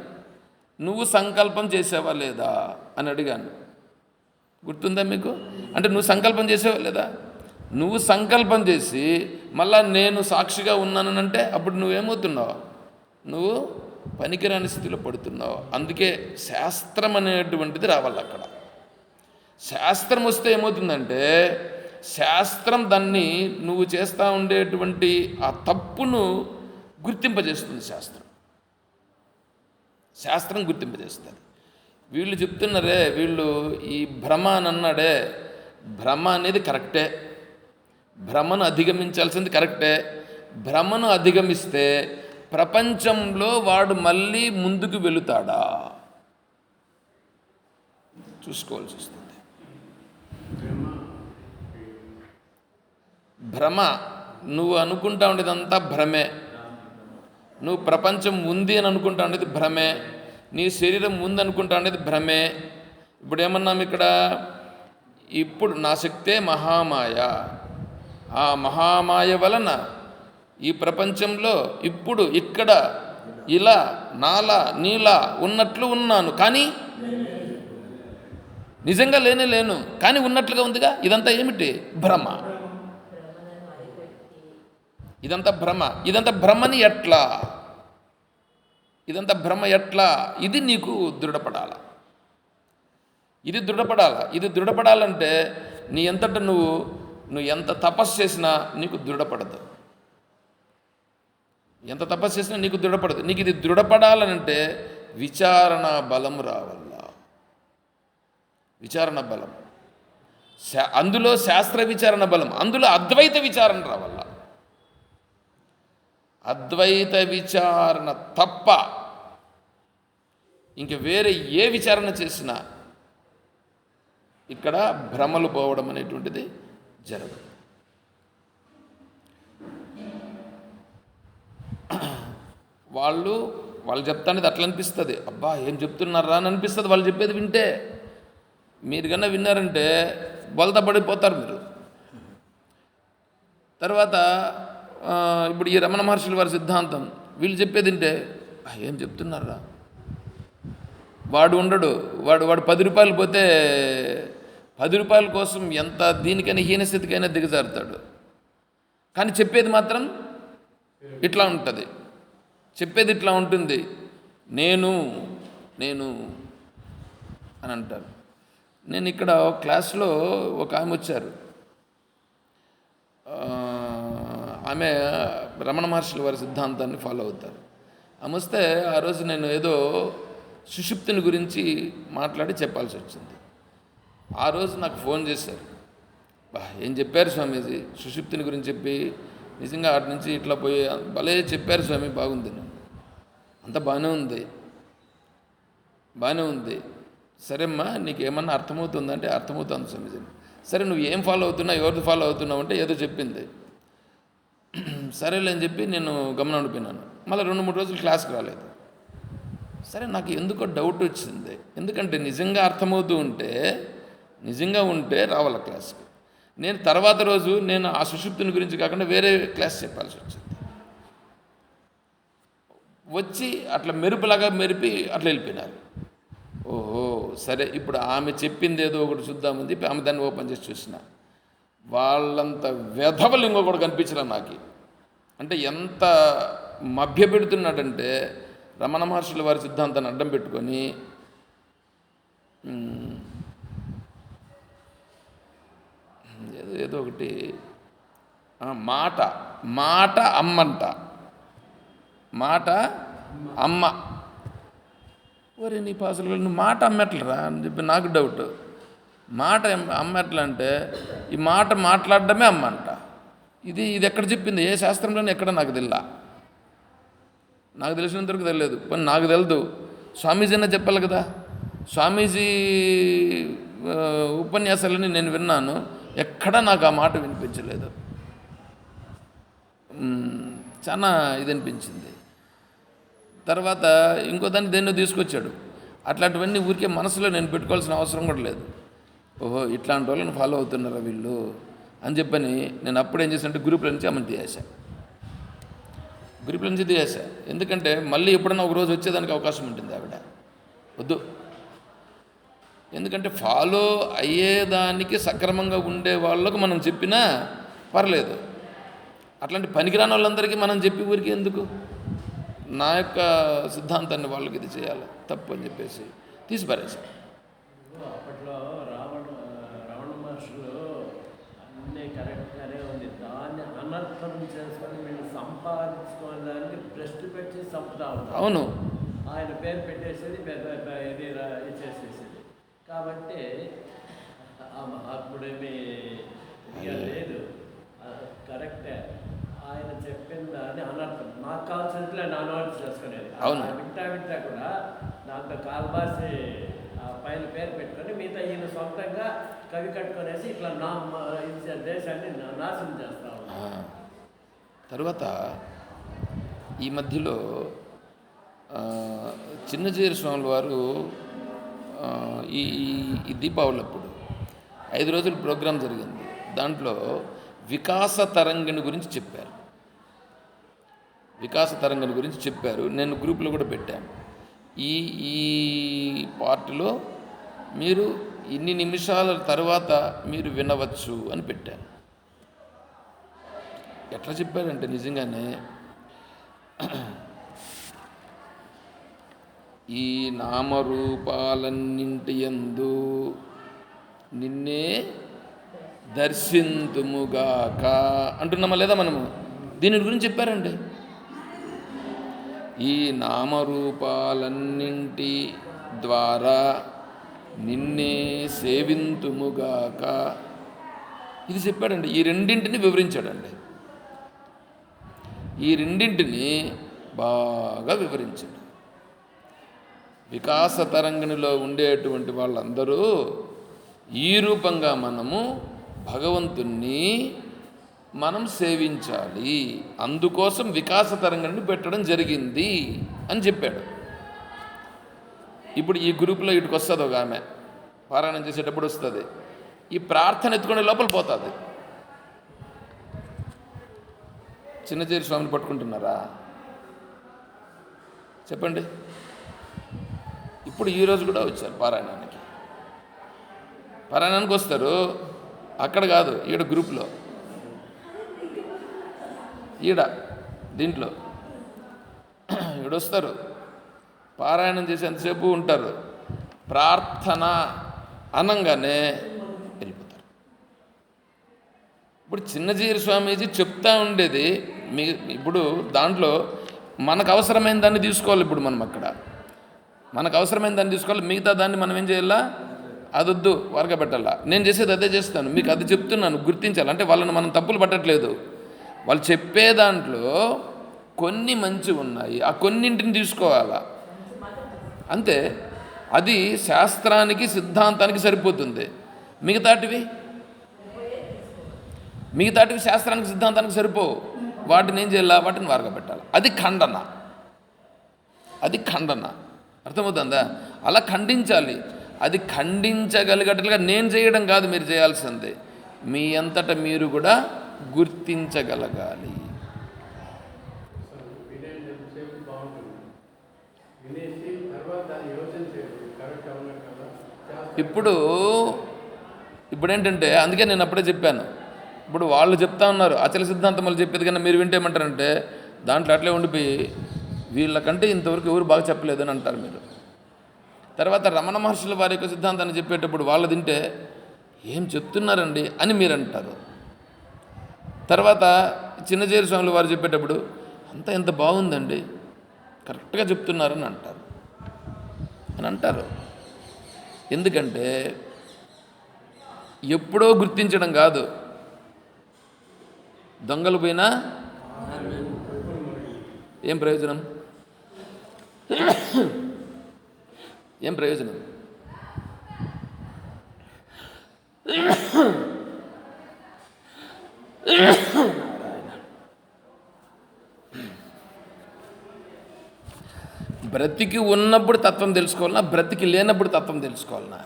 A: నువ్వు సంకల్పం చేసావా లేదా అని అడిగాను. గుర్తుందా మీకు? అంటే నువ్వు సంకల్పం చేసావా లేదా? నువ్వు సంకల్పం చేసి మళ్ళా నేను సాక్షిగా ఉన్నానంటే అప్పుడు నువ్వేమవుతున్నావు? నువ్వు పనికిరాని స్థితిలో పడుతున్నావు. అందుకే శాస్త్రం అనేటువంటిది రావాలి. అక్కడ శాస్త్రం వస్తే ఏమవుతుందంటే శాస్త్రం దాన్ని నువ్వు చేస్తూ ఉండేటువంటి ఆ తప్పును గుర్తింపజేస్తుంది. శాస్త్రం గుర్తింపజేస్తుంది. వీళ్ళు చెప్తున్నారే, వీళ్ళు ఈ భ్రమ అని అన్నాడే, భ్రమ అనేది కరెక్టే, భ్రమను అధిగమించాల్సింది కరెక్టే. భ్రమను అధిగమిస్తే ప్రపంచంలో వాడు మళ్ళీ ముందుకు వెళుతాడా చూసుకోవాల్సి వస్తుంది. భ్రమ, నువ్వు అనుకుంటా ఉండేదంతా భ్రమే. నువ్వు ప్రపంచం ఉంది అని అనుకుంటా ఉండేది భ్రమే. నీ శరీరం ఉంది అనుకుంటా ఉండేది భ్రమే. ఇప్పుడు ఏమన్నాం ఇక్కడ? ఇప్పుడు నా శక్తే మహామాయ. ఆ మహామాయ వలన ఈ ప్రపంచంలో ఇప్పుడు ఇక్కడ ఇలా నాలా నీలా ఉన్నట్లు ఉన్నాను, కానీ నిజంగా లేను, కానీ ఉన్నట్లుగా ఉందిగా. ఇదంతా ఏమిటి? భ్రమ. ఇదంతా భ్రమని ఎట్లా? ఇదంతా భ్రమ ఎట్లా? ఇది నీకు దృఢపడాల. ఇది దృఢపడాలంటే నీ ఎంతట నువ్వు ఎంత తపస్సు చేసినా నీకు దృఢపడదు. ఎంత తపస్సు చేసినా నీకు దృఢపడదు. నీకు ఇది దృఢపడాలనంటే విచారణ బలం రావల్ల. విచారణ బలం, అందులో శాస్త్ర విచారణ బలం, అందులో అద్వైత విచారణ రావల్ల. అద్వైత విచారణ తప్ప ఇంక వేరే ఏ విచారణ చేసినా ఇక్కడ భ్రమలు పోవడం అనేటువంటిది జరగదు. వాళ్ళు చెప్తానేది అట్లా అనిపిస్తుంది. అబ్బా ఏం చెప్తున్నారా అని అనిపిస్తుంది వాళ్ళు చెప్పేది వింటే. మీరు కన్నా విన్నారంటే బొలత పడిపోతారు మీరు. తర్వాత ఇప్పుడు ఈ రమణ మహర్షుల వారి సిద్ధాంతం వీళ్ళు చెప్పేది వింటే ఏం చెప్తున్నారా, వాడు ఉండడు, వాడు 10 రూపాయలు పోతే 10 రూపాయల కోసం ఎంత దీనికైనా హీనస్థితికైనా దిగజారుతాడు. కానీ చెప్పేది మాత్రం ఇట్లా ఉంటుంది. చెప్పేది ఇట్లా ఉంటుంది, నేను అని అంటారు. నేను ఇక్కడ క్లాస్లో ఒక ఆమె వచ్చారు. ఆమె రమణ మహర్షుల వారి సిద్ధాంతాన్ని ఫాలో అవుతారు. ఆమె వస్తే ఆ రోజు నేను ఏదో సుషుప్తిని గురించి మాట్లాడి చెప్పాల్సి వచ్చింది. ఆ రోజు నాకు ఫోన్ చేశారు. ఏం చెప్పారు స్వామీజీ, సుషుప్తిని గురించి చెప్పి నిజంగా అటు నుంచి ఇట్లా పోయి భలే చెప్పారు స్వామి, బాగుంది, అంతా బాగానే ఉంది. సరేమ్మా నీకు ఏమన్నా అర్థమవుతుందంటే అర్థమవుతుంది స్వామీజీ. సరే నువ్వు ఏం ఫాలో అవుతున్నావు, ఎవరిది ఫాలో అవుతున్నావు అంటే ఏదో చెప్పింది. సరేలే అని చెప్పి నేను గమనం ఉండిపోయినాను. మళ్ళీ 2-3 రోజులు క్లాస్కి రాలేదు. సరే నాకు ఎందుకో డౌట్ వచ్చింది. ఎందుకంటే నిజంగా అర్థమవుతూ ఉంటే రావాల క్లాస్కి. నేను తర్వాత రోజు నేను ఆ సుషుప్తిని గురించి కాకుండా వేరే క్లాస్ చెప్పాల్సి వచ్చింది. వచ్చి అట్లా మెరుపులాగా మెరిపి అట్లా వెళ్ళిపోయినారు. ఓహో సరే ఇప్పుడు ఆమె చెప్పింది ఏదో ఒకటి చూద్దామని చెప్పి ఆమె దాన్ని ఓపెన్ చేసి చూసిన. వాళ్ళంత వెధవలు ఇంకొకటి కనిపించలే నాకు. అంటే ఎంత మభ్యపెడుతున్నాడంటే రమణ మహర్షుల వారి సిద్ధాంతాన్ని అడ్డం పెట్టుకొని ఏదో ఒకటి మాట అమ్మంట, మాట అమ్మ. ఒరే నీ పాసులు నువ్వు మాట అమ్మట్లరా అని చెప్పి నాకు డౌట్. మాట అమ్మ ఎట్లా అంటే ఈ మాట మాట్లాడడమే అమ్మంట. ఇది ఎక్కడ చెప్పింది, ఏ శాస్త్రంలోనే ఎక్కడ నాకు తెలిసినంతవరకు తెలియదు. కానీ నాకు తెలియదు, స్వామీజీ అన్న చెప్పాలి కదా. స్వామీజీ ఉపన్యాసాలని నేను విన్నాను, ఎక్కడా నాకు ఆ మాట వినిపించలేదు. చాలా ఇది అనిపించింది. తర్వాత ఇంకో దాన్ని దేన్నో తీసుకొచ్చాడు. అట్లాంటివన్నీ ఊరికే మనసులో నేను పెట్టుకోవాల్సిన అవసరం కూడా లేదు. ఓహో ఇట్లాంటి వాళ్ళని ఫాలో అవుతున్నారా వీళ్ళు అని చెప్పని నేను అప్పుడేం చేశానంటే గ్రూప్ల నుంచి ఆమెను తీసేసా. ఎందుకంటే మళ్ళీ ఎప్పుడన్నా ఒక రోజు వచ్చేదానికి అవకాశం ఉంటుంది. ఆవిడ వద్దు. ఎందుకంటే ఫాలో అయ్యేదానికి సక్రమంగా ఉండే వాళ్ళకు మనం చెప్పినా పర్లేదు. అట్లాంటి పనికిరాని వాళ్ళందరికీ మనం చెప్పి ఊరికి ఎందుకు, నా యొక్క సిద్ధాంతాన్ని వాళ్ళకి ఇది చేయాలి తప్పు అని చెప్పేసి తీసి పారేశాను.
B: అప్పట్లో రమణ మహర్షులు అన్నీ కరెక్ట్గానే ఉంది. దాన్ని అనర్థం చేసుకొని వీళ్ళు సంపాదించుకోవడానికి భ్రష్టు పెట్టి చంపుతా ఉంటారు.
A: అవును,
B: ఆయన పేరు పెట్టేసేది ఇది ఇచ్చేసేసేది. కాబట్టి ఆ మహాత్ముడేమీ లేదు, కరెక్టే. ఆయన చెప్పిన దాన్ని అనర్థం నాకు కావాల్సినట్లు ఆయన అనర్థం చేసుకునేది. వింటా కూడా దాంట్లో కాల్బాసి పైన పేరు పెట్టుకొని మిగతా ఈయన సొంతంగా కవి కట్టుకునేసి ఇట్లా దేశాన్ని నాశనం చేస్తా ఉన్నాం.
A: తర్వాత ఈ మధ్యలో చిన్నజీరి స్వాముల వారు ఈ దీపావళి అప్పుడు 5 రోజుల ప్రోగ్రాం జరిగింది. దాంట్లో వికాస తరంగిణి గురించి చెప్పారు. నేను గ్రూప్లో కూడా పెట్టాను. ఈ పార్టీలో మీరు ఇన్ని నిమిషాల తర్వాత మీరు వినవచ్చు అని పెట్టాను. ఎట్లా చెప్పారంటే నిజంగానే ఈ నామరూపాలన్నింటి యందు నిన్నే దర్శింతుముగాక అంటున్నామా లేదా మనము? దీని గురించి చెప్పారండి. ఈ నామరూపాలన్నింటి ద్వారా నిన్నే సేవింతుముగాక, ఇది చెప్పాడండి. ఈ రెండింటిని వివరించాడండి. ఈ రెండింటిని బాగా వివరించాడు. వికాస తరంగిణిలో ఉండేటువంటి వాళ్ళందరూ ఈ రూపంగా మనము భగవంతుణ్ణి మనం సేవించాలి, అందుకోసం వికాస తరంగిణిని పెట్టడం జరిగింది అని చెప్పాడు. ఇప్పుడు ఈ గ్రూప్లో ఇటుకు వస్తుంది ఒక ఆమె, పారాయణం చేసేటప్పుడు వస్తుంది, ఈ ప్రార్థన ఎత్తుకునే లోపల పోతుంది. చిన్నజీరి స్వామిని పట్టుకుంటున్నారా చెప్పండి? ఇప్పుడు ఈరోజు కూడా వచ్చారు పారాయణానికి వస్తారు. అక్కడ కాదు, ఈడ గ్రూప్లో, దీంట్లో ఈడొస్తారు, పారాయణం చేసేంతసేపు ఉంటారు, ప్రార్థన అనంగానే వెళ్ళిపోతారు. ఇప్పుడు చిన్నజీరి స్వామీజీ చెప్తా ఉండేది ఇప్పుడు దాంట్లో మనకు అవసరమైన దాన్ని తీసుకోవాలి. ఇప్పుడు మనం అక్కడ మనకు అవసరమైన దాన్ని తీసుకోవాలి, మిగతా దాన్ని మనం ఏం చేయాలా? అదొద్దు, వరకబెట్టాలా. నేను చేసేది అదే చేస్తాను, మీకు అది చెప్తున్నాను, గుర్తించాలి. అంటే వాళ్ళని మనం తప్పులు పట్టట్లేదు, వాళ్ళు చెప్పే దాంట్లో కొన్ని మంచి ఉన్నాయి, ఆ కొన్నింటిని తీసుకోవాలా అంతే. అది శాస్త్రానికి సిద్ధాంతానికి సరిపోతుంది. మిగతాటివి శాస్త్రానికి సిద్ధాంతానికి సరిపోవు, వాటిని ఏం చేయాలా? వాటిని వరకబెట్టాలి. అది ఖండన. అర్థమవుతుందా? అలా ఖండించాలి. అది ఖండించగలిగేటట్లుగా నేను చేయడం కాదు మీరు చేయాల్సిందే, మీ అంతటా మీరు కూడా గుర్తించగలగాలి. ఇప్పుడు ఏంటంటే, అందుకే నేను అప్పుడే చెప్పాను, ఇప్పుడు వాళ్ళు చెప్తా ఉన్నారు అచల సిద్ధాంతం వాళ్ళు చెప్పేది కన్నా మీరు వింటేమంటారంటే దాంట్లో అట్లే ఉండిపోయి వీళ్ళకంటే ఇంతవరకు ఎవరు బాగా చెప్పలేదు అని అంటారు మీరు. తర్వాత రమణ మహర్షుల వారి యొక్క సిద్ధాంతాన్ని చెప్పేటప్పుడు వాళ్ళు తింటే ఏం చెప్తున్నారండి అని మీరు అంటారు. తర్వాత చిన్నజీరి స్వాముల వారు చెప్పేటప్పుడు అంతా ఎంత బాగుందండి, కరెక్ట్గా చెప్తున్నారని అంటారు. ఎందుకంటే ఎప్పుడో గుర్తించడం కాదు, దొంగలు పోయినా ఏం ప్రయోజనం? బ్రతికి ఉన్నప్పుడు తత్వం తెలుసుకోవాలన్నా, బ్రతికి లేనప్పుడు తత్వం తెలుసుకోవాలన్నా?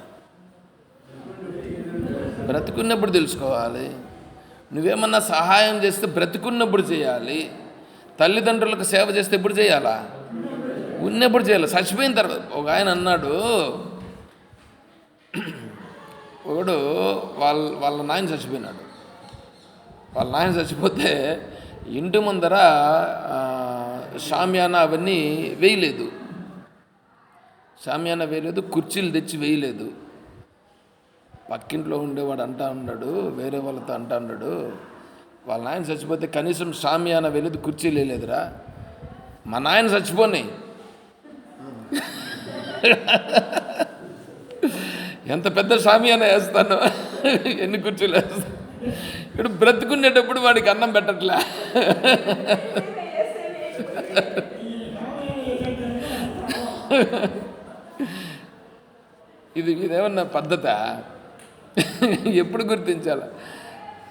A: బ్రతికున్నప్పుడు తెలుసుకోవాలి. నువ్వేమన్నా సహాయం చేస్తే బ్రతికున్నప్పుడు చేయాలి. తల్లిదండ్రులకు సేవ చేస్తే ఎప్పుడు చేయాలా? ఉన్నప్పుడు చేయాలి. చచ్చిపోయిన తర్వాత ఒక ఆయన అన్నాడు, ఒకడు వాళ్ళ నాయన చచ్చిపోయినాడు. వాళ్ళ నాయన చచ్చిపోతే ఇంటి ముందర షామియానా అవన్నీ వేయలేదు, కుర్చీలు తెచ్చి వేయలేదు. పక్కింట్లో ఉండేవాడు అంటా ఉన్నాడు, వేరే వాళ్ళతో అంటా ఉన్నాడు, వాళ్ళ నాయన చచ్చిపోతే కనీసం షామియానా వేయలేదు, కుర్చీలు వేయలేదురా. మా నాయన చచ్చిపోని ఎంత పెద్ద షామియానా వేస్తాను, ఎన్ని కుర్చీలు వేస్తాను. ఇప్పుడు బ్రతుకునేటప్పుడు వాడికి అన్నం పెట్టట్లే. ఇదేమన్నా పద్ధత? ఎప్పుడు గుర్తించాల?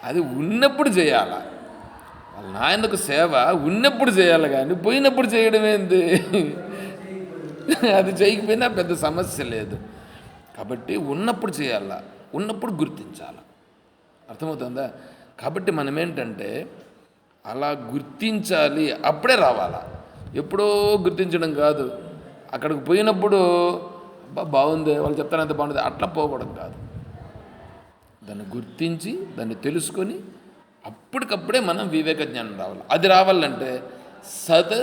A: అది ఉన్నప్పుడు చేయాల. వాళ్ళ నాయనకు సేవ ఉన్నప్పుడు చేయాలి, కానీ పోయినప్పుడు చేయడం ఏంది? అది చేయకపోయినా పెద్ద సమస్య లేదు. కాబట్టి ఉన్నప్పుడు చేయాల, ఉన్నప్పుడు గుర్తించాల. అర్థమవుతుందా? కాబట్టి మనం ఏంటంటే అలా గుర్తించాలి, అప్పుడే రావాలా. ఎప్పుడో గుర్తించడం కాదు, అక్కడికి పోయినప్పుడు బాగుంది వాళ్ళు చెప్తాను ఎంత బాగుంటుంది అట్లా పోవడం కాదు. దాన్ని గుర్తించి దాన్ని తెలుసుకొని అప్పటికప్పుడే మనం వివేక జ్ఞానం రావాలి. అది రావాలంటే సత్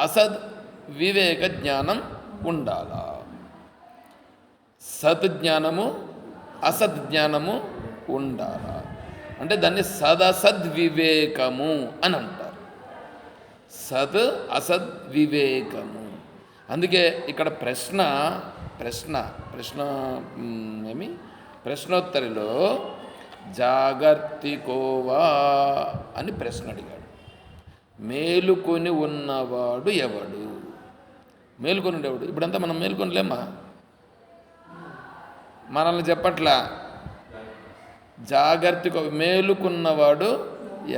A: అసద్ వివేక జ్ఞానం ఉండాలా. సత్ జ్ఞానము అసత్ జ్ఞానము ఉండాలా. అంటే దాన్ని సదసద్వివేకము అని అంటారు. సత్ అసద్ వివేకము. అందుకే ఇక్కడ ప్రశ్నోత్తరిలో జాగర్తికోవా అని ప్రశ్న అడిగాడు. మేలుకొని ఉన్నవాడు ఎవడు? మేలుకొని ఉండేవాడు. ఇప్పుడంతా మనం మేలుకొనిలేమా? మనల్ని చెప్పట్లా. జాగర్తికో మేలుకున్నవాడు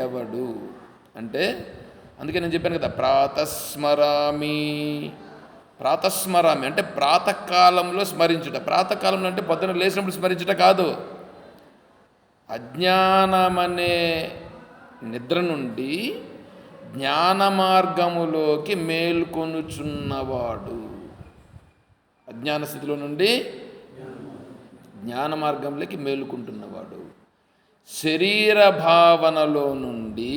A: ఎవడు అంటే, అందుకే నేను చెప్పాను కదా, ప్రాతస్మరామి అంటే ప్రాతకాలంలో స్మరించుట. ప్రాతకాలంలో అంటే పొద్దున లేచినప్పుడు స్మరించుట కాదు. అజ్ఞానమనే నిద్ర నుండి జ్ఞాన మార్గములోకి మేల్కొనుచున్నవాడు. అజ్ఞాన స్థితిలో నుండి జ్ఞాన మార్గంలోకి మేలుకుంటున్నవాడు. శరీర భావనలో నుండి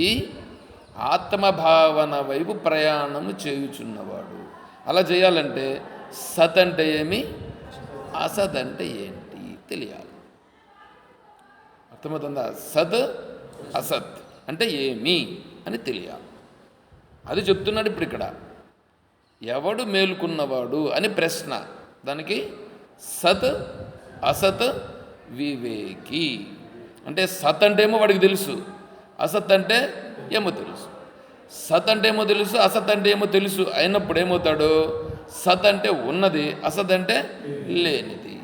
A: ఆత్మభావన వైపు ప్రయాణము చేయుచున్నవాడు. అలా చేయాలంటే సత్ అంటే ఏమి, అసత్ అంటే ఏంటి తెలియాలి. అర్థమవుతుందా? సత్ అసత్ అంటే ఏమి అని తెలియాలి. అది చెప్తున్నాడు ఇప్పుడు ఇక్కడ. ఎవడు మేలుకున్నవాడు అని ప్రశ్న. దానికి సత్ అసత్ వివేకి అంటే సత్ అంటే ఏమో వాడికి తెలుసు, అసత్ అంటే ఏమో తెలుసు. సత్ అంటే ఏమో తెలుసు, అసత్ అంటే ఏమో తెలుసు అయినప్పుడు ఏమవుతాడు? సత్ అంటే ఉన్నది, అసత్ అంటే లేనిది.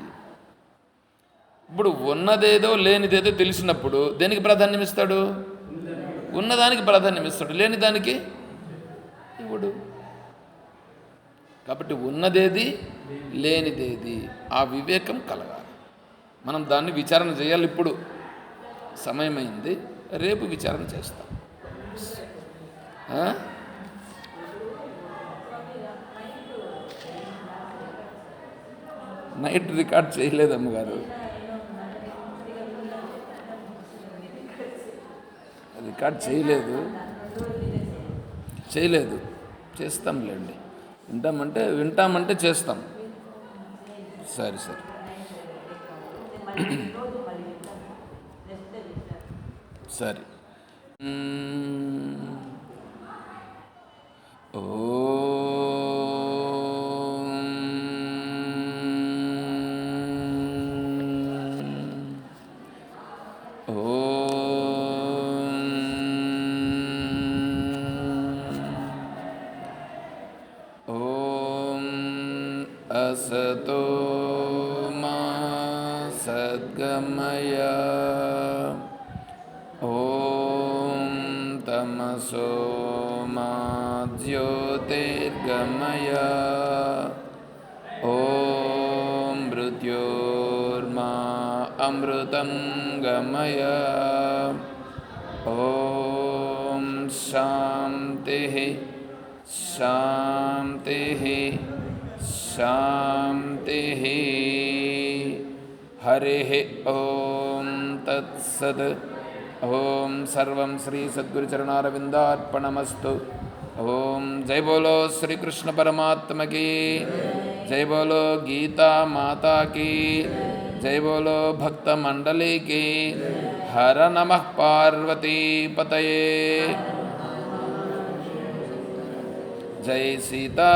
A: ఇప్పుడు ఉన్నదేదో లేనిదేదో తెలిసినప్పుడు దేనికి ప్రాధాన్యం ఇస్తాడు? ఉన్నదానికి ప్రాధాన్యం ఇస్తాడు, లేని దానికి ఇవ్వడు. కాబట్టి ఉన్నదేది లేనిదేది ఆ వివేకం కలగాలి. మనం దాన్ని విచారణ చేయాలి. ఇప్పుడు సమయమైంది, రేపు విచారణ చేస్తాం. నైట్ రికార్డ్ చేయలేదు అమ్మగారు, రికార్డ్ చేయలేదు. చేస్తాంలేండి. వింటామంటే చేస్తాం. సరే సరే. असतो मा सद्गमय ॐ तमसो मा ज्योतिर्गमय ॐ मृत्योर्मा अमृतं गमय ॐ शान्तिः शान्तिः शान्तिः। हरिः ॐ तत्सत्। ॐ सर्वं श्री सद्गुरुचरणारविन्दार्पणमस्तु। ॐ जय बोलो श्री कृष्ण परमात्मा की जय, बोलो गीता माता की जय, बोलो भक्त मंडली की। हर नमः पार्वती पतये। जय सीताराम।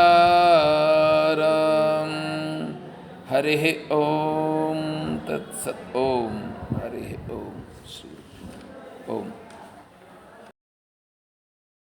A: हरिः ॐ तत्सत्। ॐ हरिः ॐ श्री ॐ।